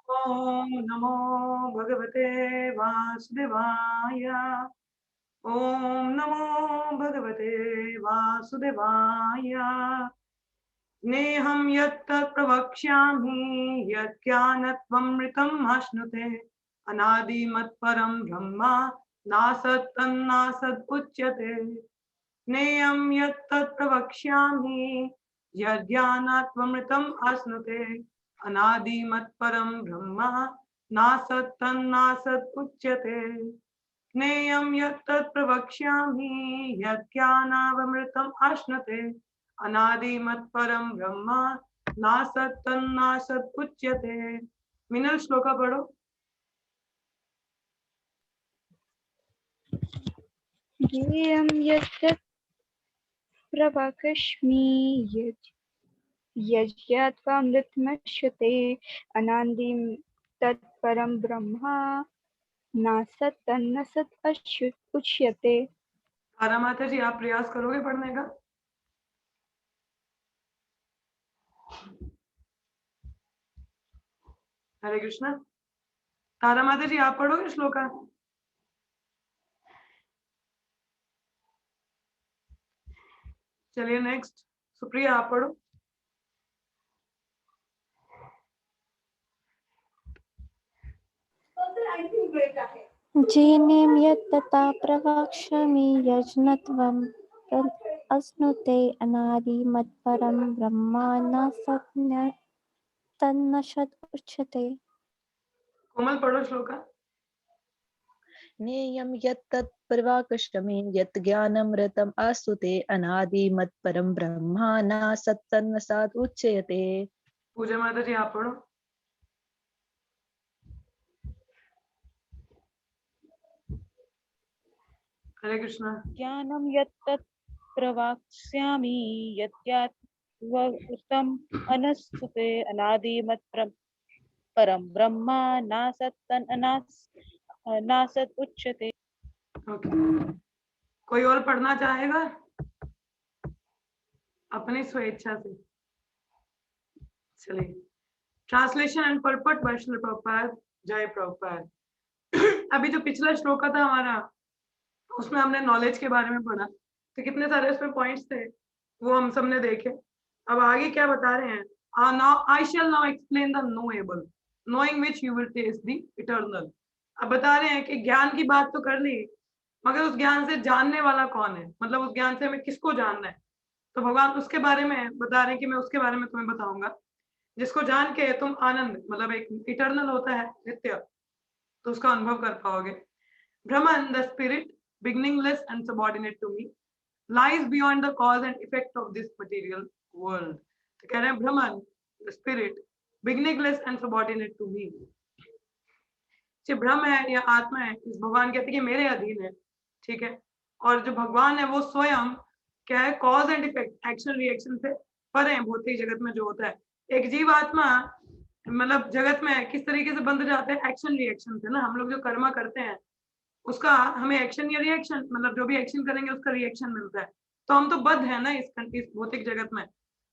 ओम नमो भगवते वासुदेवाय। ओम नमो भगवते वासुदेवाय। नेहं यत्तत् प्रवक्ष्यामि यज्ञानत्वमृतम् अश्नुते अनादिमत्परं ब्रह्म नासत्तन्नासत् उच्यते। नेयं यत्तत् प्रवक्ष्यामि यज्ञानात्वमृतम् अश्नुते अनादिमत्परं ब्रह्म नासत्तन्नासत् उच्यते। ज्ञेयं यत्तत् प्रवक्ष्यामि यज्ञानावमृतम् अश्नुते अनादिमत्परं ब्रह्म नासत्तन्नासत् उच्यते। मिनल श्लोका पढ़ो। ज्ञेयं यत् प्रवक्ष्यामि यज्ञात्वामृतमश्नुते अनादिं तत्परं ब्रह्म नासत् तन्नासत् उच्यते। तारा माता जी, आप प्रयास करोगे पढ़ने का? हरे कृष्णा। तारा माता जी, आप पढ़ोगे श्लोका? चलिए नेक्स्ट, सुप्रिया आप पढ़ो। जीर्णें यत्तथा प्रवक्ष्यामि यज्ञत्वम् अश्नुते अनादिमत्परं ब्रह्म न तन्नासत् उच्यते। कोमल पढ़ो श्लोका। ज्ञेयं यत्तत् प्रवक्ष्यामि यत् ज्ञानामृतम् आस्तुते अनादिमत्परं ब्रह्म नासत् तन्नासत् उच्यते। पूजा माता जी आप पढ़ो। हरे कृष्णा। ज्ञानं यत्तत् प्रवक्ष्यामि यज्ञात्वम् अनस्तुते अनादिमत्परं ब्रह्म नासत् उच्यते। ओके, कोई और पढ़ना चाहेगा अपनी स्वेच्छा से? चलिए, translation and purport by Srila Prabhupada. जय प्रभुपाद। अभी जो पिछला श्लोका था हमारा, उसमें हमने नॉलेज के बारे में पढ़ा, तो कितने सारे उसमें पॉइंट्स थे वो हम सबने देखे। अब आगे क्या बता रहे हैं? I shall now explain the knowable, knowing which you will taste the eternal. अब बता रहे हैं कि ज्ञान की बात तो कर ली, मगर उस ज्ञान से जानने वाला कौन है, मतलब उस ज्ञान से हमें किसको जानना है। तो भगवान उसके बारे में बता रहे हैं कि मैं उसके बारे में तुम्हें बताऊंगा जिसको जान के तुम आनंद, मतलब एक इटर्नल होता है नित्य, तो उसका अनुभव कर पाओगे। Brahman, the spirit, beginningless and subordinate to me, lies beyond the cause and effect of this material world. तो कह रहे हैं Brahman, the spirit, beginningless and subordinate to me. जो ब्रह्म है या आत्मा है, इस भगवान कहते हैं कि मेरे अधीन है, ठीक है। और जो भगवान है वो स्वयं क्या है? Cause and effect, action reaction से परे है भौतिक जगत में जो होता है। एक जीव आत्मा मतलब जगत में किस तरीके से बंध जाते हैं? एक्शन रिएक्शन से ना। हम लोग जो कर्मा करते हैं उसका हमें एक्शन या रिएक्शन, मतलब जो भी एक्शन करेंगे उसका रिएक्शन मिलता है। तो हम तो बद्ध है ना इस भौतिक जगत में,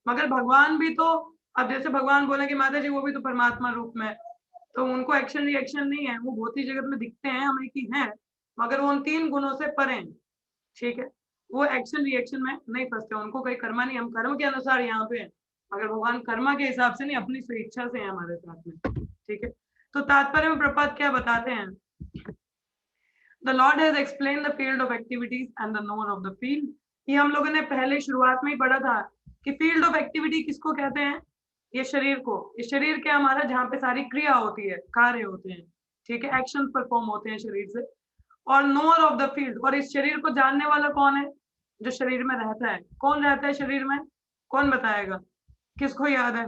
मगर भगवान भी तो, अब जैसे भगवान बोले कि माता जी वो भी तो परमात्मा रूप में, तो उनको एक्शन रिएक्शन नहीं है, वो भौतिक जगत में दिखते हैं हमें कि हैं, मगर वो उन 3 गुणों से परे हैं, ठीक है। वो एक्शन रिएक्शन में नहीं फंसते, उनको कोई कर्मा नहीं, हम कर्म के अनुसार यहाँ पे हैं, मगर भगवान कर्मा के हिसाब से नहीं, अपनी स्वेच्छा से है हमारे साथ में, ठीक है। तो तात्पर्य में प्रपात क्या बताते हैं? The Lord has explained the field of activities and the knower of the field. ये हम लोगों ने पहले शुरुआत में ही पढ़ा था कि फील्ड ऑफ एक्टिविटी किसको कहते हैं? ये शरीर को। ये शरीर क्या हमारा, जहाँ पे सारी क्रिया होती है, कार्य होते हैं, ठीक है, एक्शन परफॉर्म होते हैं शरीर से। और नोअर ऑफ द फील्ड, और इस शरीर को जानने वाला कौन है? जो शरीर में रहता है। कौन रहता है शरीर में? कौन बताएगा? किसको याद है?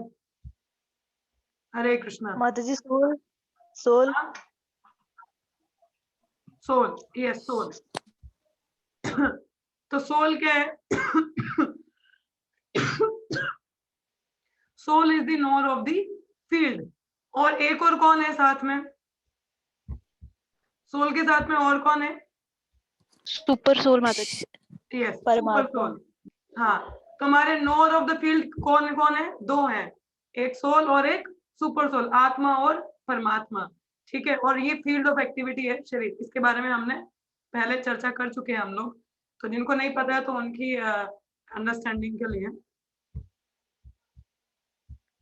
हरे कृष्णा। माता जी soul, soul soul, yes soul. तो सोल क्या है? Soul is the knower of the field. और एक और कौन है साथ में? सोल के साथ में और कौन है? सुपर सोल माता जी। Yes, super soul. हाँ, तो हमारे नोअर ऑफ द फील्ड कौन कौन है? 2 हैं, एक सोल और एक सुपर सोल आत्मा और परमात्मा, ठीक है। और ये फील्ड ऑफ एक्टिविटी है शरीर, इसके बारे में हमने पहले चर्चा कर चुके हैं हम लोग, तो जिनको नहीं पता है तो उनकी अंडरस्टैंडिंग के लिए,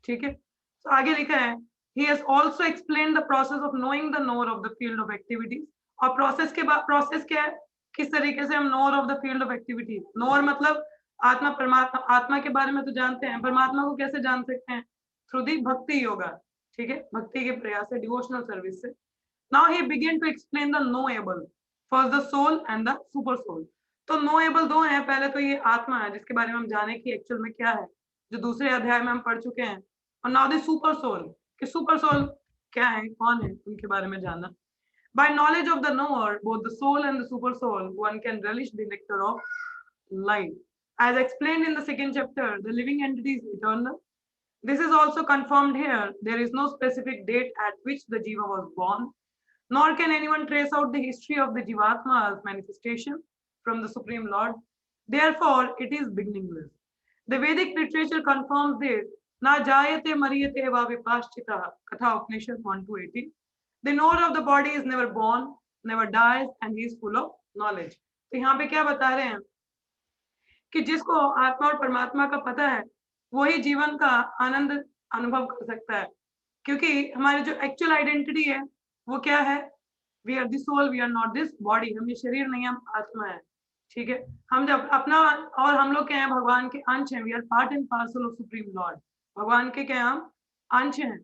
ठीक है। तो आगे लिखा है he has also explained the process of knowing the knower of the field of activities। और प्रोसेस के बाद प्रोसेस क्या है, किस तरीके से हम knower of the field of activities, knower मतलब आत्मा परमात्मा, आत्मा के बारे में तो जानते हैं, परमात्मा को कैसे जान सकते हैं, थ्रू दी भक्ति योगा, ठीक है, भक्ति के प्रयास से, डिवोशनल सर्विस से। Now he began to explain the knowable, first the soul and the super soul। तो knowable दो हैं, पहले तो ये आत्मा है जिसके बारे में हम जाने की एक्चुअल में क्या है, जो दूसरे अध्याय में हम पढ़ चुके हैं, और नाउ द सुपर सोल, कि सुपर सोल क्या है, कौन है, उनके बारे में जानना। By knowledge of the knower, both the soul and the super soul, one can relish the nectar of life. As explained in the second chapter, the living entity is eternal. This is also confirmed here. There is no specific date at which the Jiva was born, nor can anyone trace out the history of the Jivatma's manifestation from the Supreme Lord. Therefore, it is beginningless. The Vedic literature confirms this. Na jayate mariyate va vipashchita, Katha Upanishad 1-18. The knower of the body is never born, never dies, and he is full of knowledge. तो यहाँ पे क्या बता रहे हैं कि जिसको आत्मा और परमात्मा का पता है वही जीवन का आनंद अनुभव कर सकता है, क्योंकि हमारी जो एक्चुअल आइडेंटिटी है वो क्या है, we are the soul, we are not this body, हम ये शरीर नहीं, हम आत्मा है, ठीक है। हम जब अपना, और हम लोग क्या है, भगवान के अंश हैं, we are part and parcel of supreme lord, भगवान के क्या हम अंश हैं।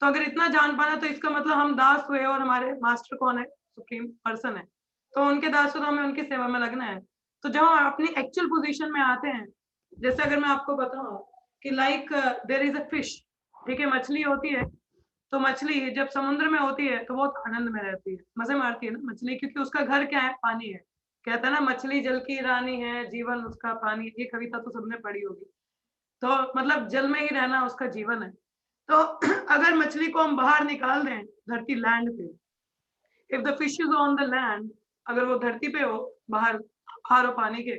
तो अगर इतना जान पाना तो इसका मतलब हम दास हुए और हमारे मास्टर कौन है, सुप्रीम पर्सन है, तो उनके दास हो तो हमें उनकी सेवा में लगना है। तो जब हम अपनी एक्चुअल पोजीशन में आते हैं, जैसे अगर मैं आपको बताऊं कि like there is a fish, ठीक है, मछली होती है, तो मछली जब समुद्र में होती है तो बहुत आनंद में रहती है, मजे मारती है ना मछली, क्योंकि उसका घर क्या है, पानी है। कहता है ना, मछली जल की रानी है, जीवन उसका पानी, ये कविता तो सबने पढ़ी होगी। तो मतलब जल में ही रहना उसका जीवन है। तो अगर मछली को हम बाहर निकाल दें धरती, लैंड पे, if the fish is on the land, अगर वो धरती पे हो, बाहर बाहर हो पानी के,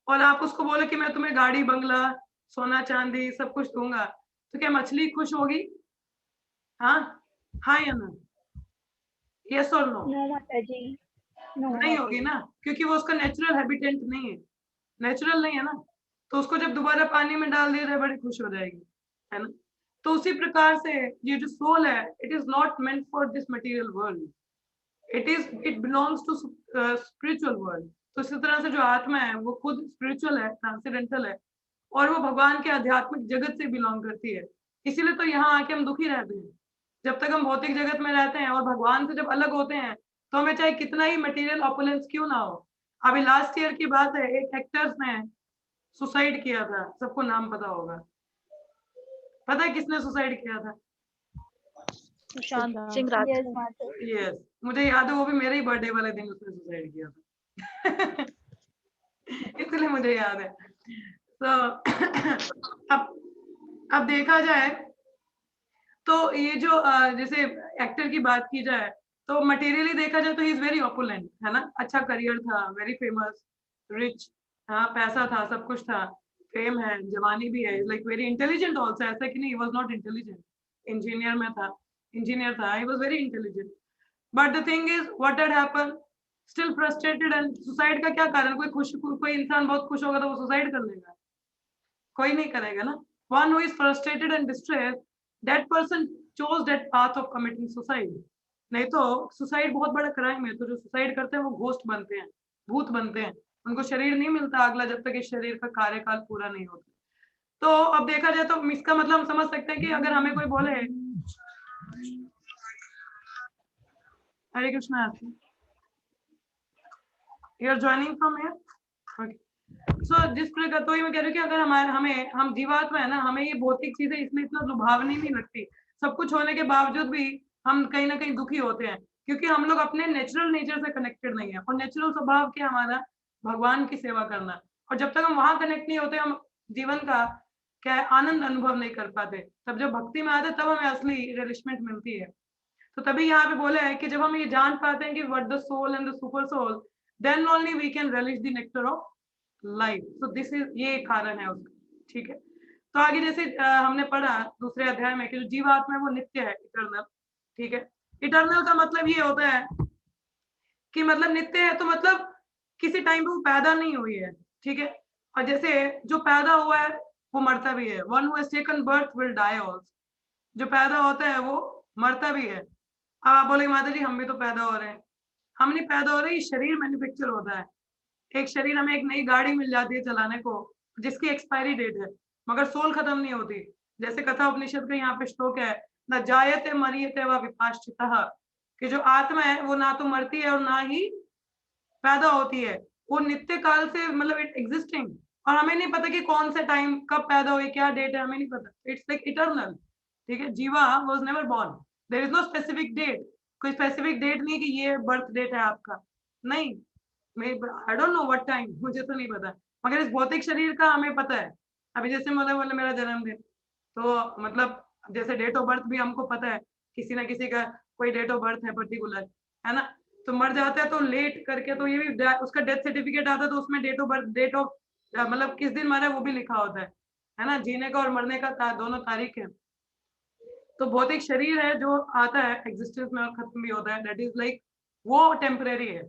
और आप उसको बोले कि मैं तुम्हें गाड़ी बंगला सोना चांदी सब कुछ दूंगा, तो क्या मछली खुश होगी? हाँ, हाँ या ना, यस और नो? नो माता जी, नो नहीं होगी ना, क्योंकि वो उसका नेचुरल हैबिटेंट नहीं है, नेचुरल नहीं है ना। तो उसको जब दोबारा पानी में डाल दिया जाए बड़ी खुश हो जाएगी, है ना। तो उसी प्रकार से ये जो सोल है, it is not meant for this material world, it belongs to spiritual world. तो इसी तरह से जो आत्मा है वो खुद स्पिरिचुअल है, ट्रांसेंडेंटल है, और वो भगवान के आध्यात्मिक जगत से बिलोंग करती है। इसीलिए तो यहाँ आके हम दुखी रहते हैं, जब तक हम भौतिक जगत में रहते हैं और भगवान से जब अलग होते हैं तो हमें चाहे कितना ही मटेरियल ऑपुलेंस क्यों ना हो। अभी लास्ट ईयर की बात है, एक एक्टर्स ने सुसाइड किया था, सबको नाम पता होगा, पता है किसने सुसाइड किया था? सुशांत सिंह राज। यस माता जी। यस, मुझे याद है, वो भी मेरे ही बर्थडे वाले दिन उसने सुसाइड किया था। इसलिए मुझे याद है। तो अब देखा जाए तो ये जो जैसे एक्टर की बात की जाए तो मटेरियली देखा जाए तो ही इज वेरी ऑपुलेंट, है ना, अच्छा करियर था, वेरी फेमस, रिच, हाँ पैसा था, सब कुछ था, फेम है, जवानी भी है, लाइक वेरी इंटेलिजेंट ऑल्सो, ऐसा कि नहीं he was not intelligent, engineer में था, इंजीनियर था, he was very intelligent. But the thing is what had happened, still frustrated, and suicide का क्या कारण, कोई इंसान बहुत खुश होगा तो वो सुसाइड कर लेगा? कोई नहीं करेगा ना। One who is frustrated and distressed, that person chose that path of committing suicide। नहीं तो सुसाइड बहुत बड़ा क्राइम है, तो जो सुसाइड करते हैं वो घोस्ट बनते हैं, भूत बनते हैं, उनको शरीर नहीं मिलता अगला जब तक इस शरीर का कार्यकाल पूरा नहीं होता। तो अब देखा जाए तो इसका मतलब हम समझ सकते हैं कि अगर हमें कोई बोले Hare Krishna, you are joining from here, okay. So जिस प्रकार, तो ये मैं कह रही हूँ कि अगर हम जीवात्मा है ना, हमें ये भौतिक चीजें इसमें इतना लुभावनी नहीं लगती, सब कुछ होने के बावजूद भी हम कहीं ना कहीं दुखी होते हैं, क्योंकि हम लोग अपने नेचुरल नेचर से कनेक्टेड नहीं है, और नेचुरल स्वभाव क्या हमारा, भगवान की सेवा करना, और जब तक हम वहां कनेक्ट नहीं होते हम जीवन का क्या है, आनंद अनुभव नहीं कर पाते। तब जब भक्ति में आते तब हमें असली रियलिशमेंट मिलती है। तो तभी यहाँ पे बोला है कि जब हम ये जान पाते हैं कि what the soul and the super soul, then only we can release the nectar of life. तो दिस इज, ये कारण है उसका, ठीक है। तो आगे जैसे हमने पढ़ा दूसरे अध्याय में कि जो जीवात्मा है वो नित्य है, इटर्नल। ठीक है, इटर्नल का मतलब ये होता है कि मतलब नित्य है तो मतलब किसी टाइम पे वो पैदा नहीं हुई है। ठीक है, और जैसे जो पैदा हुआ है वो मरता भी है। One who has taken birth will die also. जो पैदा होता है वो मरता भी है। अब आप बोलेंगे माता जी हम भी तो पैदा हो रहे हैं। हम नहीं पैदा हो रहे, ये शरीर मैन्युफैक्चर होता है। एक शरीर, हमें एक नई गाड़ी मिल जाती है चलाने को जिसकी एक्सपायरी डेट है, मगर सोल खत्म नहीं होती। जैसे कथा उपनिषद का यहाँ पे श्लोक है, न जायते मरियते व विपाश्चितः, कि जो आत्मा है वो ना तो मरती है और ना ही पैदा होती है। वो नित्य काल से मतलब इट एग्जिस्टिंग, और हमें नहीं पता कि कौन से टाइम कब पैदा हुई, क्या डेट है, हमें नहीं पता। It's like eternal. ठीक है, jiva was never born, there is no specific date. कोई स्पेसिफिक डेट नहीं कि ये बर्थ डेट है आपका, नहीं। मैं I don't know what time, मुझे तो नहीं पता, मगर इस भौतिक शरीर का हमें पता है। अभी जैसे मतलब बोले मेरा जन्मदिन, तो मतलब जैसे डेट ऑफ बर्थ भी हमको पता है, किसी ना किसी का कोई डेट ऑफ बर्थ है पर्टिकुलर, है ना। तो मर जाता है तो लेट करके तो ये भी उसका डेथ सर्टिफिकेट आता है, तो उसमें date of birth, date of मतलब किस दिन मरा है वो भी लिखा होता है ना। जीने का और मरने का दोनों तारीख है। तो भौतिक शरीर है जो आता है एग्जिस्टेंस में और खत्म भी होता है, दैट इज लाइक वो टेम्परेरी है।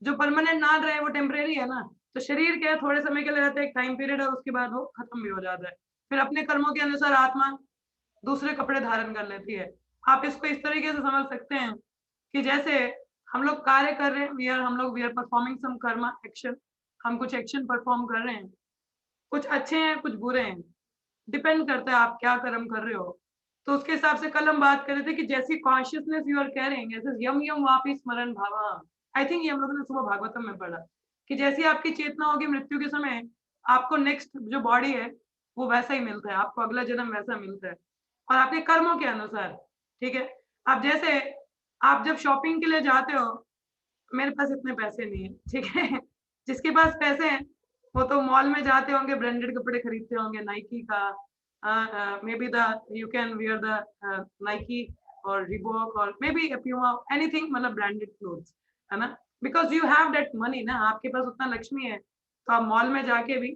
जो परमानेंट ना रहे वो टेम्परेरी है ना। तो शरीर क्या है, थोड़े समय के लिए रहता है, एक टाइम पीरियड है, उसके बाद वो खत्म भी हो जाता है। फिर अपने कर्मों के अनुसार आत्मा दूसरे कपड़े धारण कर लेती है। आप इसको इस तरीके से समझ सकते हैं कि जैसे हम लोग कार्य कर रहे हैं, वी आर परफॉर्मिंग सम कर्म एक्शन। हम कुछ एक्शन परफॉर्म कर रहे हैं, कुछ अच्छे हैं कुछ बुरे हैं, डिपेंड करता है आप क्या कर्म कर रहे हो। तो उसके हिसाब से कल हम बात कर रहे थे कि जैसी कॉन्शियसनेस यू आर कैरिंग, जैसे यम यम वापी स्मरण भावा। आई थिंक ये हम लोगों ने सुबह भागवतम में पढ़ा कि जैसी आपकी चेतना होगी मृत्यु के समय, आपको नेक्स्ट जो बॉडी है वो वैसा ही मिलता है, आपको अगला जन्म वैसा मिलता है, और आपके कर्मों के अनुसार। ठीक है, अब जैसे आप जब शॉपिंग के लिए जाते हो, मेरे पास इतने पैसे नहीं है, ठीक है। जिसके पास पैसे हैं वो तो मॉल में जाते होंगे, ब्रांडेड कपड़े खरीदते होंगे, नाइकी का, may be the you can wear the Nike और रिबॉक और मे बी प्यूमा, एनीथिंग, मतलब ब्रांडेड क्लोथ्स, है ना। Because you have that money ना, आपके पास उतना लक्ष्मी है, तो आप मॉल में जाके भी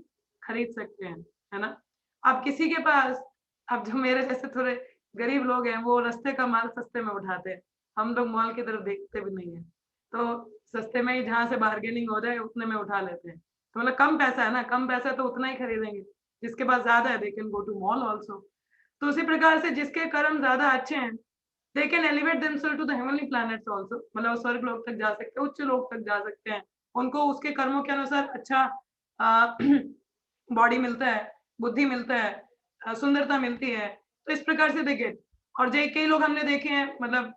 खरीद सकते हैं, है ना। अब किसी के पास, अब जो मेरे जैसे थोड़े गरीब लोग हैं वो रास्ते का माल सस्ते में उठाते हैं, हम लोग मॉल की तरफ देखते भी नहीं है, तो सस्ते में ही जहाँ से बार्गेनिंग हो जाए उतने में उठा लेते हैं। तो मतलब कम पैसा है ना, कम पैसा तो उतना ही खरीदेंगे, जिसके पास ज्यादा है they can go to mall also. तो उसी प्रकार से जिसके कर्म ज्यादा अच्छे हैं, they can elevate themself to the heavenly planets also, मतलब स्वर्ग लोक तक जा सकते हैं, उच्च लोक तक जा सकते हैं। उनको उसके कर्मों के अनुसार अच्छा बॉडी मिलता है, बुद्धि मिलता है, सुंदरता मिलती है। तो इस प्रकार से देखे, और जो कई लोग हमने देखे हैं मतलब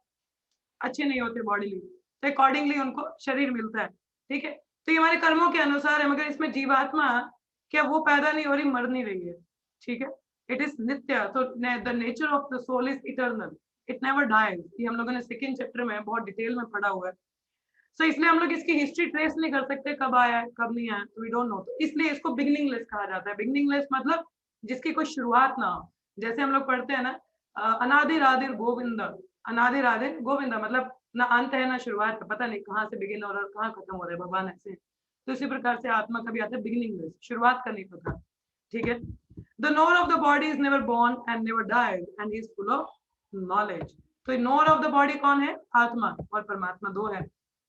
अच्छे नहीं होते बॉडीली, तो अकॉर्डिंगली उनको शरीर मिलता है। ठीक है, तो ये हमारे कर्मों के अनुसार है, मगर इसमें जीवात्मा क्या वो पैदा नहीं हो रही, मर नहीं रही है। ठीक है, इट इज नित्य, तो the nature of the soul is eternal, it never dies. ये हम लोगों ने सेकंड चैप्टर में बहुत डिटेल में पढ़ा हुआ है। सो इसलिए हम लोग इसकी हिस्ट्री ट्रेस नहीं कर सकते, कब आया है कब नहीं आया, वी डोंट नो। तो इसलिए इसको बिगिनिंगलेस कहा जाता है। बिगिनिंगलेस मतलब जिसकी कोई शुरुआत ना हो। जैसे हम लोग पढ़ते हैं ना, अनादि राधिर गोविंद, अनादि राधिर गोविंद, मतलब ना अंत है ना शुरुआत है, पता नहीं कहाँ से बिगिन हो रहा है कहाँ खत्म हो रहा है, भगवान ऐसे। तो इसी प्रकार से आत्मा का भी आता है बिगिनिंगलेस, शुरुआत का नहीं पता। ठीक है, the knower of the body is never born and never died and is full of knowledge. तो नोर ऑफ द बॉडी कौन है, आत्मा और परमात्मा दो है,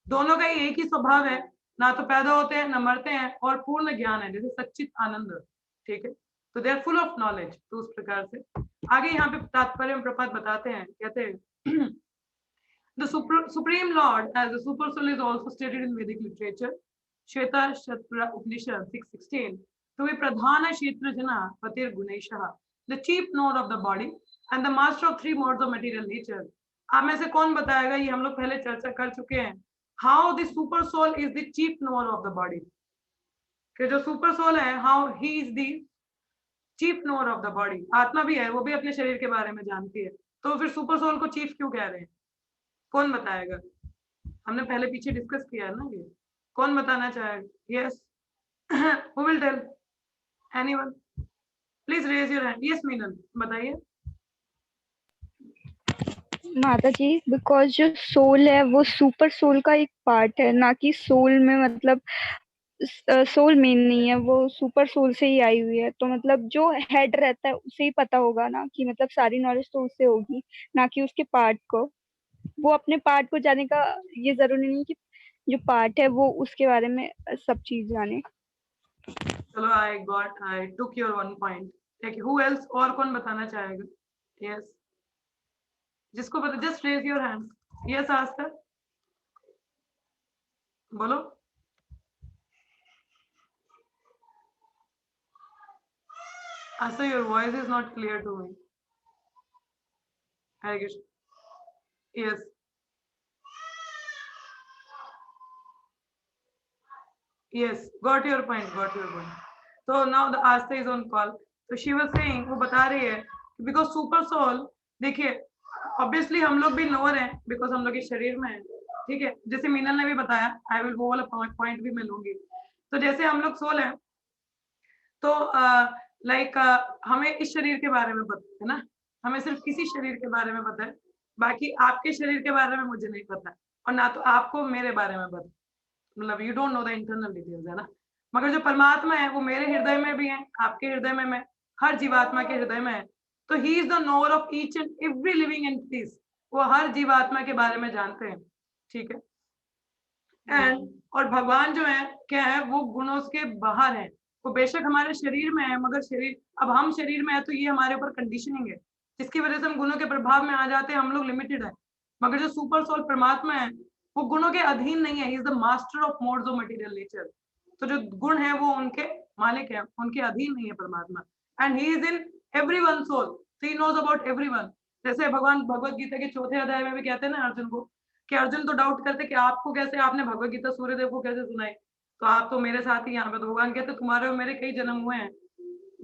दोनों का ही एक ही स्वभाव है, ना तो पैदा होते हैं ना मरते हैं, और पूर्ण ज्ञान है जैसे सच्चित आनंद। ठीक है, तो they are full of knowledge. तो उस प्रकार से आगे यहाँ पे तात्पर्य में प्रपात बताते हैं, कहते हैं the supreme lord as the super soul is also stated in Vedic literature, Shweta Shatra Upanishad 6:16, to be pradhana kshetra jana patir guneshah, the chief knower of the body and the master of three modes of material nature। आप में से कौन बताएगा, ये हम लोग पहले चर्चा कर चुके हैं, how the super soul is the chief knower of the body, कि जो सुपर सोल है how he is the chief knower of the body। आत्मा भी है, वो भी अपने शरीर के बारे में जानती है, तो फिर सुपर सोल को चीफ क्यों कह रहे हैं, कौन बताएगा। हमने पहले पीछे डिस्कस किया है ना, ये कौन बताना चाहेगा। Yes, who will tell, anyone, please raise your hand. Yes Meenal, बताइए। माता जी, बिकॉज जो सोल है वो सुपर सोल का एक पार्ट है, ना कि सोल में मतलब सोल मेन नहीं है, वो सुपर सोल से ही आई हुई है। तो मतलब जो हेड रहता है उसे ही पता होगा ना, कि मतलब सारी नॉलेज तो उससे होगी, ना कि उसके पार्ट को। वो अपने पार्ट को जाने का ये जरूरी नहीं कि जो पार्ट है वो उसके बारे में सब चीज जाने। चलो, आई टुक योर वन पॉइंट। ठीक है, हु एल्स, और कौन बताना चाहेगा? यस, जिसको पता just raise your hand. Yes Astha, बोलो। Astha, your voice is not clear to me. Hare Krishna. Yes, yes, got your point, got your point. So now the Asta is on call. So she was saying, वो बता रही है because super soul, देखिए obviously हम लोग भी lower हैं because हम लोग इस शरीर में हैं, ठीक है। जैसे मीनल ने भी बताया, I will वो वाला पॉइंट भी मैं लूंगी। तो जैसे हम लोग सोल हैं, तो लाइक हमें इस शरीर के बारे में पता है ना, हमें सिर्फ किसी शरीर के बारे में पता है, बाकी आपके शरीर के बारे में मुझे नहीं पता, और ना तो आपको मेरे बारे में पता, मतलब you don't know the internal details, है ना। मगर जो परमात्मा है वो मेरे हृदय में भी है, आपके हृदय में, मैं हर जीवात्मा के हृदय में है। तो he is the knower of each and every living entities, वो हर जीवात्मा के बारे में जानते हैं, ठीक है। एंड और भगवान जो है क्या है, वो गुणों के बाहर है। वो बेशक हमारे शरीर में है, मगर शरीर, अब हम शरीर में है तो ये हमारे ऊपर कंडीशनिंग है, जिसकी वजह से हम गुणों के प्रभाव में आ जाते हैं, हम लोग लिमिटेड है। मगर जो सुपर सोल परमात्मा है, वो गुणों के अधीन नहीं है, he is the master of modes of material nature. तो जो गुण है वो उनके मालिक है, उनके अधीन नहीं है परमात्मा। And he is in every one soul, he knows about every one. जैसे भगवान भगवत गीता के 4थे अध्याय में भी कहते हैं ना अर्जुन को, कि अर्जुन तो डाउट करते कि आपको कैसे, आपने भगवत गीता सूर्यदेव को कैसे सुनाई, तो आप तो मेरे साथ ही यहाँ पे। तो भगवान कहते तुम्हारे और मेरे कई जन्म हुए हैं,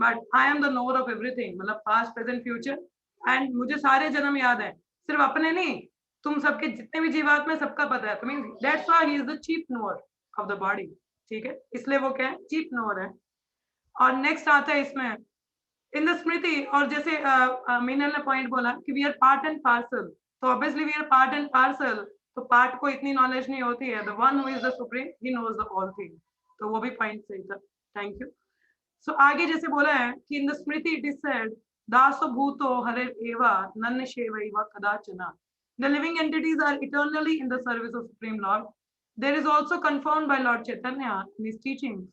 but I am the knower of everything, मतलब पास्ट प्रेजेंट फ्यूचर, एंड मुझे सारे जन्म याद है, सिर्फ अपने नहीं, तुम सबके जितने भी जीवात्मा में सबका पता है। तो mean that's why he is the chief knower of the body, ठीक है, इसलिए वो क्या है, चीफ नोअर है। और नेक्स्ट आता है इसमें इन द स्मृति, और जैसे मीनल ने पॉइंट बोला कि we are part and parcel, तो obviously we are part and parcel, तो पार्ट को इतनी नॉलेज नहीं होती है, the one who is the supreme, he knows the all thing. तो वो भी पॉइंट सही था, थैंक यू। सो आगे जैसे बोला है कि in the smriti it is said, दासो भूतो हरे एवा नन्य शेवैव कदाचना, the living entities are eternally in the service of supreme lord, there is also confirmed by lord Chaitanya in his teachings,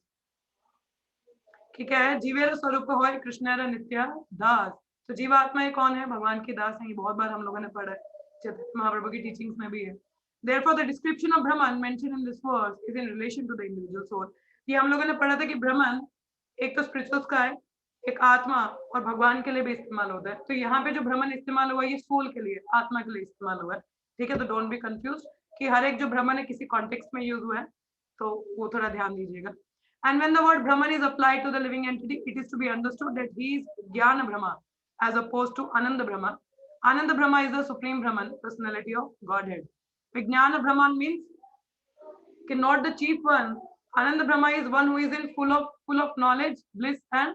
कि क्या है, जीवेर स्वरूप होय कृष्ण नित्य दास। तो जीवात्मा कौन है, भगवान की दास है, ये बहुत बार हम लोगों ने पढ़ा है, चैतन्य महाप्रभु की टीचिंग्स में भी है। Therefore the description of Brahman mentioned in this verse is in relation to the individual soul। ये हम लोगों ने पढ़ा था कि ब्रह्मन एक तो स्पिरिचुअल्स का है, एक आत्मा और भगवान के लिए भी इस्तेमाल होता है। तो यहाँ पे जो ब्रह्मन इस्तेमाल हुआ है ये सोल के लिए, आत्मा के लिए इस्तेमाल हुआ है, ठीक है। तो डोंट बी कंफ्यूज कि हर एक जो ब्रह्मन है किसी कॉन्टेक्स्ट में यूज हुआ है, तो वो थोड़ा ध्यान दीजिएगा। And when the word Brahman is applied to the living entity, it is to be understood that he is Jnana Brahma as opposed to Ananda Brahma. Ananda Brahma is the supreme Brahman, personality of Godhead. Vijnana Brahman means not the chief one. Ananda Brahma is one who is in full of knowledge, bliss and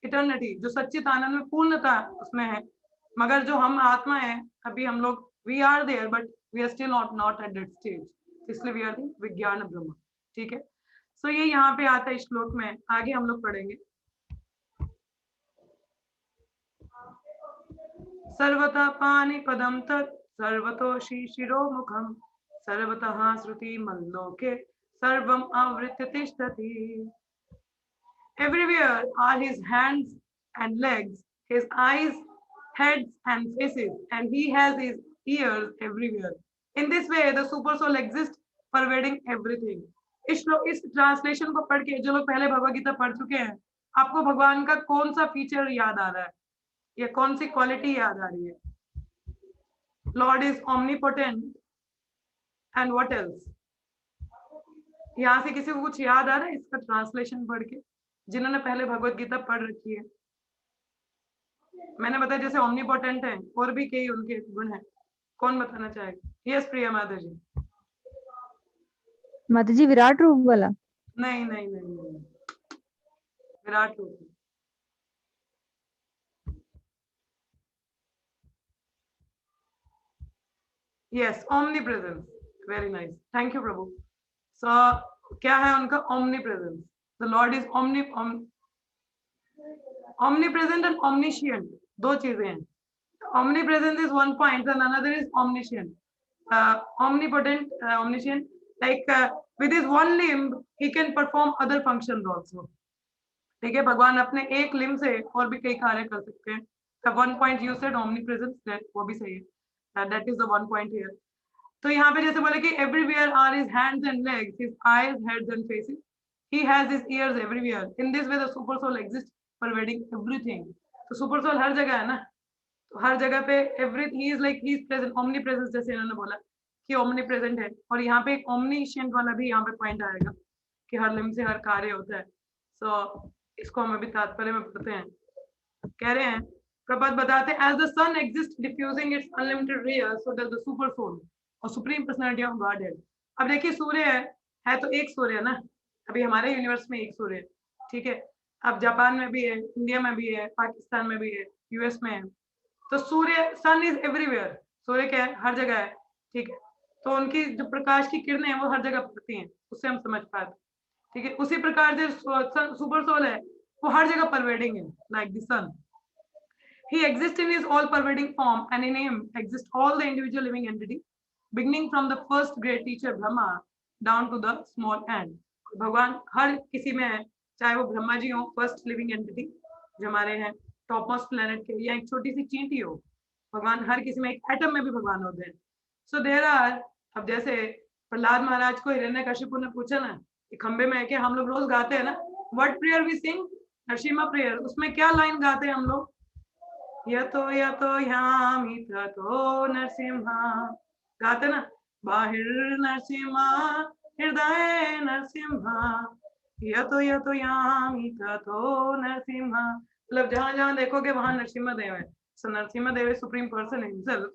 eternity. जो सच्चित आनंद में पूर्णता उसमें है। मगर जो हम आत्मा है, अभी हम लोग we are there but we are still not at that stage. इसलिए we are the विज्ञान ब्रह्म, ठीक है। सो ये यहाँ पे आता है श्लोक में, आगे हम लोग पढ़ेंगे। सर्वतः पाणिपदं तत् सर्वतोषि शिरोमुखं सर्वतः श्रुति मल्लोके सर्वम आवृत्य तिष्ठति। Everywhere are his hands and legs, his eyes, heads and faces, and he has his ears everywhere. In this way, the super soul exists, pervading everything. इस ट्रांसलेशन को पढ़ के जो लोग पहले भगवद गीता पढ़ चुके हैं, आपको भगवान का कौन सा फीचर याद आ रहा है या कौन सी क्वालिटी याद आ रही है? Lord is omnipotent and what else? यहाँ से किसी को कुछ याद आ रहा है इसका ट्रांसलेशन पढ़ के, जिन्होंने पहले भगवद गीता पढ़ रखी है? मैंने बताया जैसे ओमनीपोटेंट है, और भी कई उनके गुण हैं, कौन बताना चाहेगा? यस प्रिया माता जी। माता जी विराट रूप वाला? नहीं नहीं नहीं नहीं, विराट रूप। Yes, omnipresence. Very nice. Thank you, Prabhu. So क्या है उनका? Omnipresence. The lord is omnipresent and omniscient, दो चीजें हैं। Omnipresent is one point and another is omniscient. Omnipotent, omniscient, like with his one limb he can perform other functions also. ठीक है, भगवान अपने एक लिम्ब से और भी कई कार्य कर सकते हैं. The one point you said omnipresence, that वो भी सही है. That is the one point here. तो यहाँ पे जैसे बोले कि everywhere are his hands and legs, his eyes, heads and faces. He has his ears everywhere. In this way the super soul exists, pervading everything. तो super soul हर जगह है ना, तो हर जगह पे every he is like he is present, omni presence जैसे इन्होंने बोला कि ओमनी प्रेजेंट है. और यहाँ पे एक ओमनीशिएंट वाला भी यहाँ पे पॉइंट आएगा कि हर लिम्ब से हर कार्य होता है. सो इसको हम अभी तात्पर्य में पढ़ते हैं. कह रहे हैं प्रभात बताते हैं, as the sun exist diffusing its unlimited rays, so does the super soul और सुप्रीम पर्सनालिटी ऑफ गॉड है. अब देखिए सूर्य है तो एक सूर्य है ना, अभी हमारे यूनिवर्स में एक सूर्य है, ठीक है. अब जापान में भी है, इंडिया में भी है, पाकिस्तान में भी है, यूएस में है. तो सूर्य, सन इज एवरीवेयर, सूर्य क्या है? हर जगह है, ठीक है. तो उनकी जो प्रकाश की किरणें हैं वो हर जगह पड़ती हैं, उससे हम समझ पाते, ठीक है. उसी प्रकार से सुपर सोल है, वो हर जगह परवेडिंग है, like the sun. He exists in his all pervading form, and in him exist all the individual living entity, beginning from the first great teacher Brahma down to the small ant. भगवान हर किसी में है, चाहे वो ब्रह्मा जी हो, first living entity जो हमारे हैं टॉप मोस्ट प्लेनेट के, या एक छोटी सी चींटी हो, भगवान हर किसी में, एक एटम में भी भगवान होते हैं. सो देयर आर, अब जैसे प्रहलाद महाराज को हिरण्यकशिपु ने पूछा ना कि खंबे में है कि हम लोग रोज गाते हैं ना, what prayer we sing? Narasimha prayer. उसमें क्या लाइन गाते हैं हम लोग? यतो यतो यामि ततो नरसिम्हा, गाते ना, बाहिर नरसिम्हा हृदय नरसिम्हा, यतो यतो यामि ततो नरसिम्हा. मतलब जहां जहां देखोगे वहां नरसिम्हा देव है. So Narasimha Dev supreme person himself.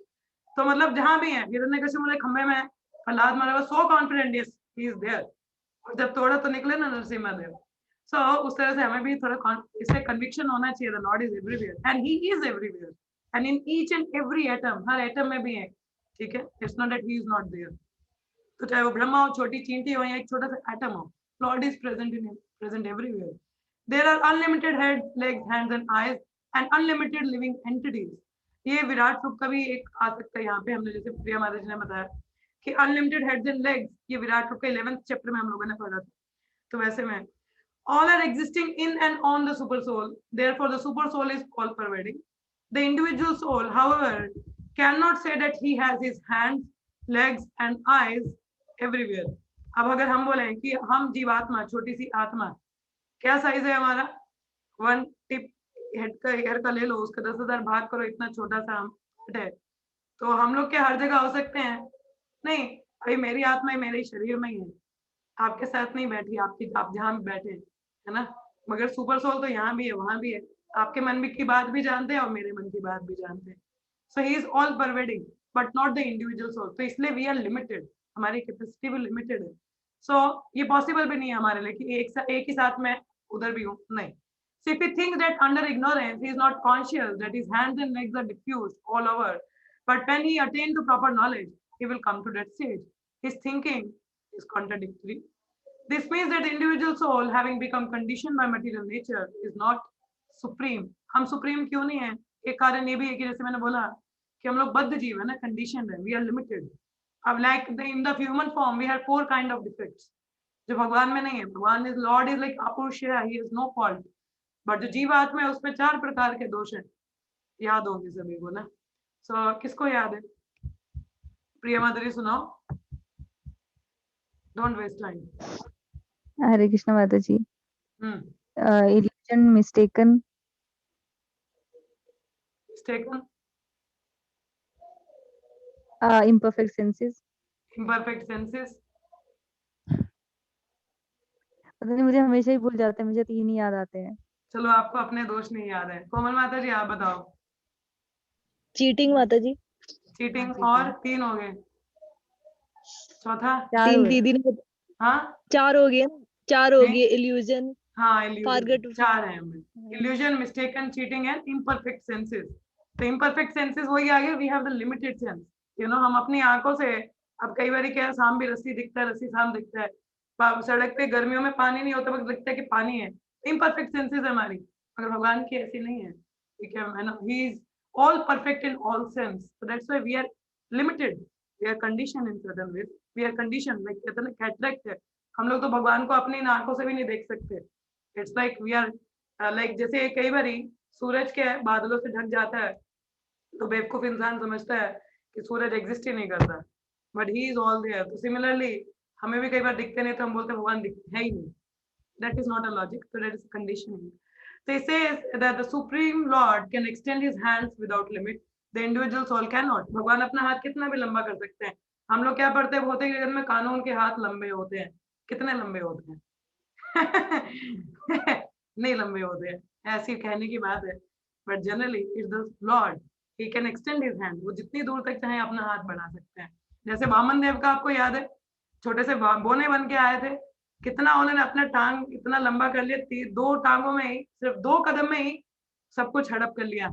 तो मतलब जहां भी है, हिरण्यकशिपु ने खंबे में, Prahlad Maharaj so confident, yes he is there. और जब तोड़ा तो निकले ना नरसिम्हा देव. सो उस तरह से हमें भी थोड़ा इससे कन्विक्शन होना चाहिए, the lord is everywhere and he is everywhere and in each and every atom, हर एटम में भी है, ठीक है. It's not that he is not there. तो चाहे वो ब्रह्मा हो, छोटी चींटी हो, या एक छोटा सा एटम हो, Lord is present everywhere. There are unlimited heads, legs, hands and eyes and unlimited living entities. ये विराट रूप का भी एक आ सकता है यहाँ पे. हमने जैसे प्रिया माता जी ने बताया कि unlimited heads and legs, ये विराट रूप का 11th चैप्टर में हम लोगों ने पढ़ा था. तो वैसे में all are existing in and on the super soul. Therefore the super soul is all pervading. The individual soul, however, cannot say that he has his hands, legs and eyes everywhere. अब अगर हम बोले कि हम जीवात्मा, छोटी सी आत्मा, क्या साइज है हमारा? 1 टिप हेयर का ले लो, उसका 10,000 भाग करो, इतना छोटा सा हम है. तो हम लोग क्या हर जगह हो सकते हैं? नहीं. भाई मेरी आत्मा मेरे शरीर में ही है, आपके साथ नहीं बैठी, आपकी आप जहाँ भी बैठे है ना. मगर सुपर सोल तो यहाँ भी है, वहां भी है, आपके मन की बात भी जानते हैं और मेरे मन की बात भी जानते हैं. So he is all pervading but not the individual soul. तो इसलिए वी आर लिमिटेड, हमारी कैपेसिटी भी लिमिटेड है. सो ये पॉसिबल भी नहीं है हमारे लिए कि एक ही साथ में उधर भी हूँ, नहीं. So if he thinks that under ignorance he is not conscious that his hands and legs are diffused all over, but when he attains to proper knowledge he will come to that stage. His thinking is contradictory. This means that the individual soul, having become conditioned by material nature, is not supreme. हम supreme क्यों नहीं है? एक कारण ये भी है कि जैसे मैंने बोला कि हम लोग बद्ध जीव है ना, conditioned है, we are limited. अब like in the human form we have 4 kind of defects जो भगवान में नहीं है. Bhagwan is lord is like अपुरुषया, he is no fault. But जो जीवात्मा है उसमें 4 प्रकार के दोष हैं, याद होंगे सभी को ना. सो किसको याद है? प्रिया माधुरी सुनाओ, डोंट वेस्ट टाइम. हरे कृष्ण माता जी. illusion, mistaken, imperfect senses. पता नहीं, मुझे हमेशा ही भूल जाते हैं, मुझे 3 ही याद आते हैं. चलो आपको अपने दोष नहीं याद है. कोमल माता जी आप बताओ. चीटिंग माता जी. चीटिंग और 3 हो गए, चौथा 3 दीदी ने. हाँ 4 हो गए, 4 हो गए. इल्यूजन, हाँ इल्यूजन 4 है. Illusion, mistaken, cheating and imperfect senses. तो इम्परफेक्ट सेंसेस वही आ गए. We have the limited sense, you know. हम अपनी आंखों से, अब कई बार क्या शाम भी रस्सी दिखता है, रस्सी शाम दिखता है, सड़क पे गर्मियों में पानी नहीं होता, वक्त लगता है कि पानी है, इम्परफेक्ट सेंसेस है हमारी, मगर भगवान की ऐसी नहीं है, ठीक है ना, he is all perfect in all sense, so that's why we are limited, we are condition in certain ways, we are condition, like कहते हैं कैटरेक्ट है, हम लोग तो भगवान को अपनी इन आंखों से भी नहीं देख सकते, it's like we are like, जैसे कई बार सूरज के बादलों से ढक जाता है तो बेवकूफ इंसान समझता है कि सूरज एग्जिस्ट ही नहीं करता, but he is all there, तो सिमिलरली हमें भी कई बार दिखते नहीं तो हम बोलते हैं भगवान है ही नहीं, that is not a logic, so that is conditioning. So he says that the supreme lord can extend his hands without limit, the individual soul cannot. भगवान अपना हाथ कितना भी लंबा कर सकते हैं, हम लोग क्या पढ़ते हैं भौतिक जगत में, कानून के हाथ लंबे होते हैं, कितने लंबे होते हैं नहीं लंबे होते हैं, ऐसी कहने की बात है, but generally is the Lord, he can extend his hand, वो जितनी दूर तक चाहे अपना हाथ बढ़ा सकते हैं, जैसे वामन देव का आपको याद है, छोटे से बोने बन के आए थे, कितना उन्होंने अपना टांग इतना लंबा कर लिया, 2 टांगों में ही, सिर्फ 2 कदम में ही सब कुछ हड़प कर लिया,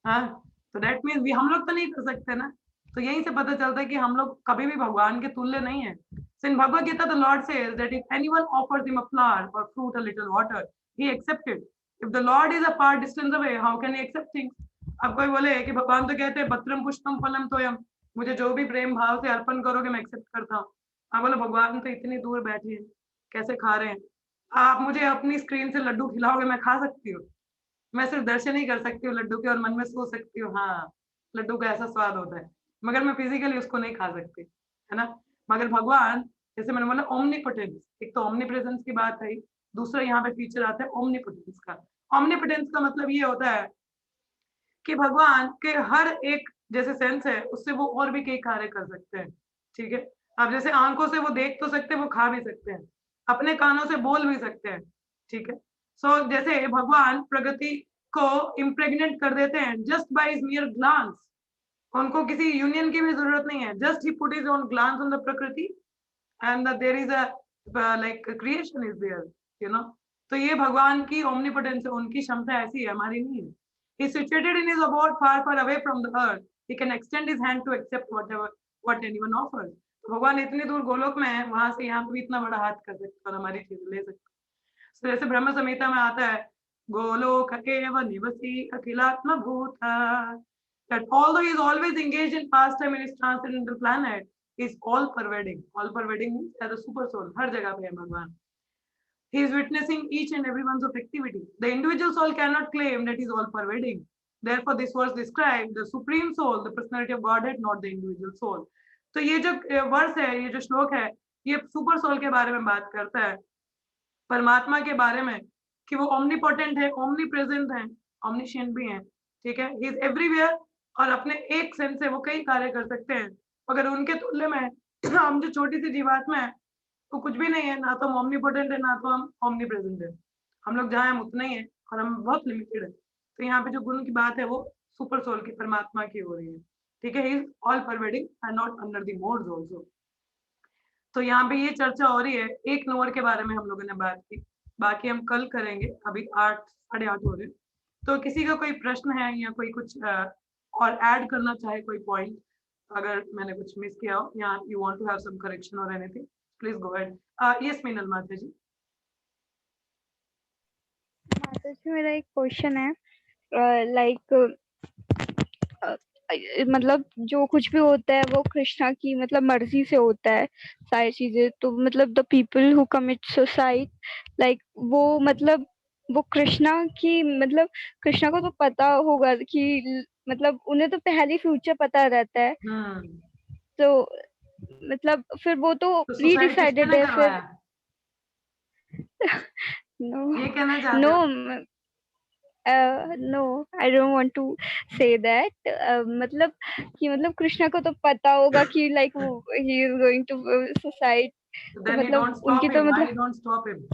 हाँ, तो दैट मीन्स भी हम लोग तो नहीं कर सकते ना, तो यहीं से पता चलता है कि हम लोग कभी भी भगवान के तुल्य नहीं है। So in Bhagavad Gita, the Lord says that if anyone offers him a flower or fruit, a little water, he accepts it. If the Lord is a far distance away, how can he accept things? अब कोई बोले कि भगवान तो कहते हैं पत्रम पुष्पम फलम तोयम, मुझे जो भी प्रेम भाव से अर्पण करोगे मैं एक्सेप्ट करता हूँ, आप बोले भगवान तो इतनी दूर बैठे हैं, कैसे खा रहे हैं, आप मुझे अपनी स्क्रीन से लड्डू खिलाओगे मैं खा सकती हूँ, मैं सिर्फ दर्शन ही कर सकती हूँ लड्डू के और मन में सोच सकती हूँ हाँ लड्डू का ऐसा स्वाद होता है, मगर मैं फिजिकली उसको नहीं खा सकती, है ना, मगर भगवान, जैसे मैंने बोला ओमनीपोटेंस, एक तो ओमनीप्रेजेंस की बात है, दूसरा यहाँ पे फीचर आता है ओमनीपोटेंस का। ओमनीपोटेंस का मतलब ये होता है कि भगवान के हर एक जैसे सेंस है उससे वो और भी कई कार्य कर सकते हैं, ठीक है, अब जैसे आंखों से वो देख तो सकते हैं, वो खा भी सकते हैं, अपने कानों से बोल भी सकते हैं, ठीक है, सो जैसे भगवान प्रगति को इम्प्रेग्नेंट कर देते हैं just by his mere glance, उनको किसी यूनियन की भी जरूरत नहीं है, just he put his own glance on the prakriti and that there is a like creation is there, you know, तो ये भगवान की omnipotence है, उनकी क्षमता ऐसी है, हमारी नहीं है। He is situated in his abode far far away from the earth, he can extend his hand to accept what anyone offers, तो भगवान इतनी दूर गोलोक में है, वहां से यहाँ पे भी इतना बड़ा हाथ कर सकते और हमारी चीज ले सकते, so जैसे ब्रह्म संहिता में आता है गोलोक एव निवसी अखिलात्म भूता, that although he is always engaged in pastime in his transcendental planet, is all pervading. All pervading means as a super soul, हर जगह पे है भगवान, he is witnessing each and every one's of activity, the individual soul cannot claim that he is all pervading, therefore this verse describes the supreme soul, the personality of Godhead, not the individual soul. तो ये जो verse है, ये जो श्लोक है, ये super soul के बारे में बात करता है, परमात्मा के बारे में, कि वो omnipotent है, omnipresent है, omniscient भी है, ठीक है, he is everywhere, और अपने एक सेंस से वो कई कार्य कर सकते हैं, अगर उनके तुल्य में हम जो छोटी सी जीवात्मा है तो कुछ भी नहीं है, ना तो हम ओमनीपोटेंट है ना तो हम ओमनीप्रेजेंट है, हम लोग जहाँ हम उतना ही है और हम बहुत लिमिटेड है, तो यहाँ पे जो गुण की बात है वो सुपर सोल की परमात्मा की हो रही है, ठीक है, ही is all pervading and not under the modes also, तो यहाँ पे ये चर्चा हो रही है, 1 नंबर के बारे में हम लोगों ने बात की, बाकी हम कल करेंगे, अभी 8 साढ़े 8 हो रहे, तो किसी का कोई प्रश्न है या कोई कुछ और ऐड करना चाहे कोई पॉइंट, अगर मैंने कुछ मिस किया हो या you want to have some correction और anything, please go ahead. Yes Meenal माता जी। माता जी मेरा एक क्वेश्चन है, लाइक मतलब जो कुछ भी होता है वो कृष्णा की मतलब मर्जी से होता है सारी चीजें, तो मतलब the people who commit suicide, like वो मतलब वो कृष्णा की मतलब कृष्णा को तो पता होगा कि मतलब उन्हें तो पहले फ्यूचर पता रहता है, तो मतलब फिर वो तो प्री डिसाइडेड है फिर नो ये कहना चाहते नो हो? No I don't want to say that, मतलब कि मतलब कृष्णा को तो पता होगा कि like he is going to suicide, तो Then you मतलब don't stop उनकी तो him. Why मतलब you don't stop him?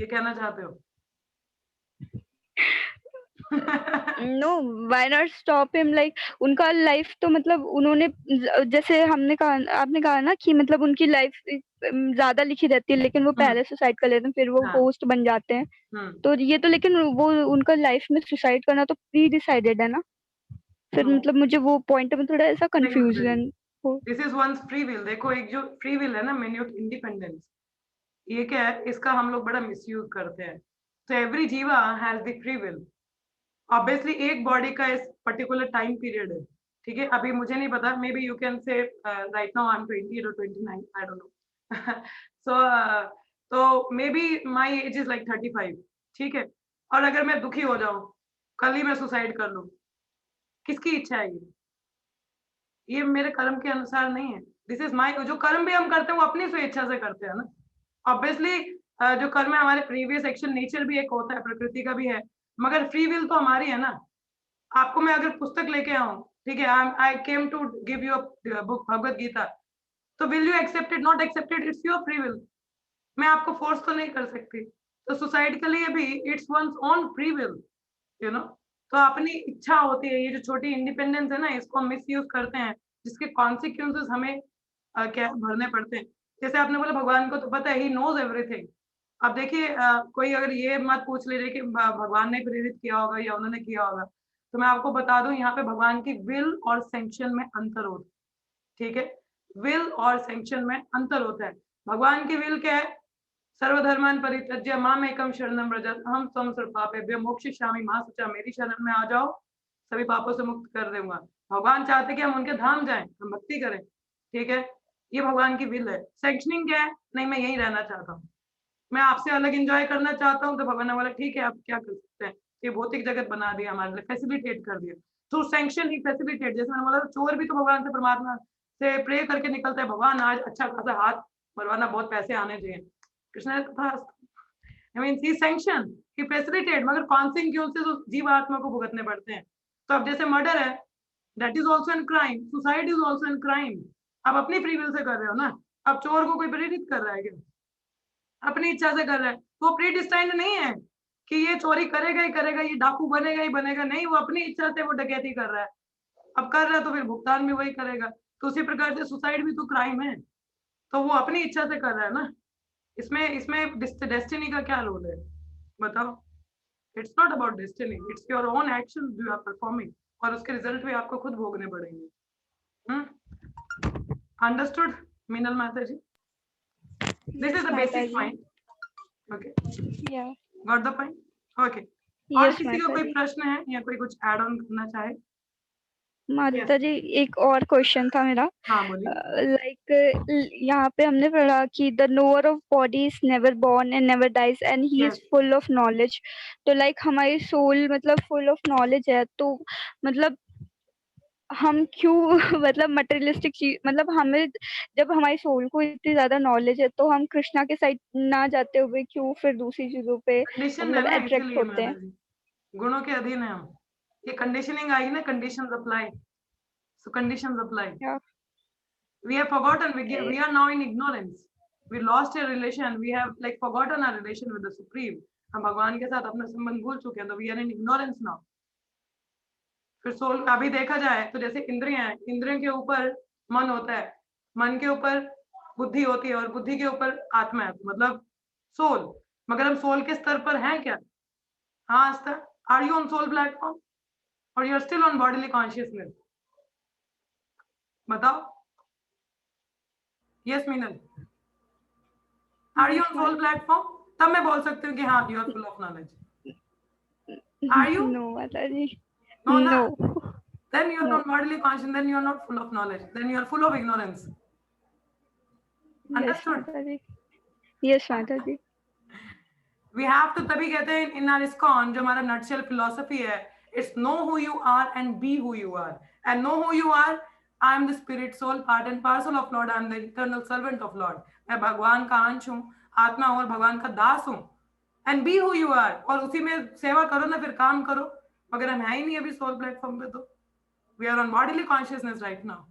ये कहना चाहते हो? Know why not stop him, like उनका लाइफ तो मतलब उन्होंने जैसे हमने कहा, आपने कहा ना कि मतलब उनकी लाइफ ज्यादा लिखी रहती है लेकिन वो पहले सुसाइड कर लेते हैं फिर वो होस्ट बन जाते हैं, तो ये तो लेकिन वो उनका लाइफ में सुसाइड करना तो प्री डिसाइडेड है ना, फिर मतलब मुझे वो पॉइंट में थोड़ा ऐसा कंफ्यूजन हो। This is one's free will, देखो एक जो फ्री विल है ना, मिन्यूट इंडिपेंडेंस, ये क्या है, इसका हम लोग बड़ा मिसयूज करते हैं। तो एवरी जीवा has the free will. Obviously एक बॉडी का इस पर्टिकुलर टाइम पीरियड है, ठीक है। अभी मुझे नहीं पता, maybe you can say right now I am 20 or 29, I don't know. So तो maybe my age is like 35, ठीक है। और अगर मैं दुखी हो जाऊं, कल ही मैं सुसाइड कर लूं, किसकी इच्छा है ये मेरे कर्म के अनुसार नहीं है। दिस इज माई, जो कर्म भी हम करते हैं वो अपनी स्वेच्छा से करते हैं ना। ऑब्वियसली जो कर्म है हमारे प्रीवियस एक्शन, नेचर भी एक होता है, प्रकृति का भी है, मगर फ्री विल तो हमारी है ना। आपको मैं अगर पुस्तक लेके आऊं, ठीक है, I came to give you a book Bhagavad Gita, तो will you accept it, not accept it, it's your free will. मैं आपको फोर्स तो नहीं कर सकती। तो सुसाइड के लिए भी it's one's own free will, you know. तो अपनी इच्छा होती है। ये जो छोटी इंडिपेंडेंस है ना, इसको हम मिस यूज करते हैं, जिसके कॉन्सिक्वेंसेस हमें क्या भरने पड़ते हैं। जैसे आपने बोला भगवान को तो पता है, ही नोज एवरीथिंग। अब देखिए कोई अगर ये मत पूछ लीजिए कि भगवान ने प्रेरित किया होगा या उन्होंने किया होगा, तो मैं आपको बता दूं यहाँ पे भगवान की विल और सैंक्शन में अंतर होता है, ठीक है। विल और सैंक्शन में अंतर होता है। भगवान की विल क्या है, सर्वधर्मान् परित्यज्य मामेकं शरणं व्रज अहं त्वं सर्वपापेभ्यो मोक्षयिष्यामि मा शुचा, मेरी शरण में आ जाओ, सभी पापों से मुक्त कर दूंगा। भगवान चाहते कि हम उनके धाम जाएं, हम भक्ति करें, ठीक है। ये भगवान की विल है। सैंक्शनिंग क्या है, नहीं मैं यहीं रहना चाहता हूँ, मैं आपसे अलग एंजॉय करना चाहता हूँ। तो भगवान ने बोला ठीक है, आप क्या कर सकते हैं, ये भौतिक जगत बना दिया हमारे लिए, फैसिलिटेट कर दिया। तो सैंक्शन ही फैसिलिटेट, जैसे मैंने बोला चोर भी तो भगवान से, परमात्मा से प्रे करके निकलता है, भगवान आज अच्छा खासा हाथ मरवाना, बहुत पैसे आने चाहिए। कृष्ण ने कहा I mean he sanction, he facilitate, मगर कॉन्सिक्वेंसेस उस जीव आत्मा को भुगतने पड़ते हैं। तो अब जैसे मर्डर है, that is also an crime, suicide is also an crime. आप अपनी फ्री विल से कर रहे हो ना। अब चोर को कोई प्रेरित कर रहा है क्या, अपनी इच्छा से कर रहा है, वो प्री डिस्टाइंड नहीं है कि ये चोरी करेगा ही करेगा, ये डाकू बनेगा ही बनेगा, नहीं, वो अपनी इच्छा से वो डकैती कर रहा है। अब कर रहा है तो फिर भुगतान भी वही करेगा। तो उसी प्रकार से सुसाइड भी तो क्राइम है, तो वो अपनी इच्छा से कर रहा है ना। इसमें इसमें डेस्टिनी का क्या रोल है बताओ। It's not about destiny, it's your own action you are performing, और उसके रिजल्ट भी आपको खुद भोगने पड़ेंगे। अंडरस्टूड मीनल माता जी? This is the basic point. Okay, Yeah. Got the point? Okay. और Yes, किसी का कोई Mataji. प्रश्न है या कोई कुछ ऐड ऑन करना चाहे? माताजी एक और क्वेश्चन था मेरा। हाँ बोलिए। लाइक यहाँ पे हमने पढ़ा कि the knower of body is never born and never dies and he is Yes. Full of knowledge. तो लाइक हमारी सोल मतलब फुल ऑफ नॉलेज है, तो मतलब हम क्यों मतलब मटेरियलिस्टिक चीज, मतलब हमें जब हमारी सोल को इतनी ज्यादा नॉलेज है तो हम कृष्णा के साइड ना जाते हुए क्यों फिर दूसरी चीजों पे कंडीशन है मतलब ना, अट्रैक्ट इसीलिए होते माता हैं? जी गुणों के अधीन है हम। ये कंडीशनिंग आई ना, conditions apply, so conditions apply. Yeah. We have forgotten, we are now in ignorance, we lost a relation, we have like forgotten our relation with the supreme। हम भगवान के साथ अपना संबंध भूल चुके हैं, तो we are in ignorance now। फिर सोल अभी देखा जाए तो जैसे इंद्रियां हैं, इंद्रियों के ऊपर मन होता है, मन के ऊपर बुद्धि होती है, और बुद्धि के ऊपर आत्मा है, मतलब सोल। मगर हम सोल के स्तर पर हैं क्या? हाँ स्तर। Are you on soul platform और you are still on bodily consciousness? बताओ। Yes Meenal, are you on soul platform? तब मैं बोल सकती हूँ कि हाँ you are full of knowledge. Are you? No, Mataji. No, No. then you are No. not bodily conscious, then you are not full of knowledge, then you are full of ignorance। Yes, Understood? Mataji. Yes, Mataji. We have to, तभी कहते हैं in our ISKCON जो हमारा nutshell philosophy है, it's know who you are and be who you are। and know who you are, I am the spirit soul part and parcel of Lord, I am the eternal servant of Lord। मैं भगवान का अंश हूँ, आत्मा और भगवान का दास हूँ। and be who you are, और उसी में सेवा करो ना, फिर काम करो। मगर हम है ही नहीं अभी सोल प्लेटफॉर्म पे, तो we are on bodily consciousness right now.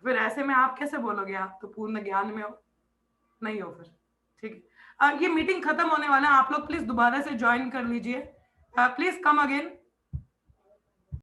फिर ऐसे में आप कैसे बोलोगे आप तो पूर्ण ज्ञान में हो? नहीं हो फिर, ठीक है। ये मीटिंग खत्म होने वाला है, आप लोग प्लीज दोबारा से ज्वाइन कर लीजिए, प्लीज कम अगेन।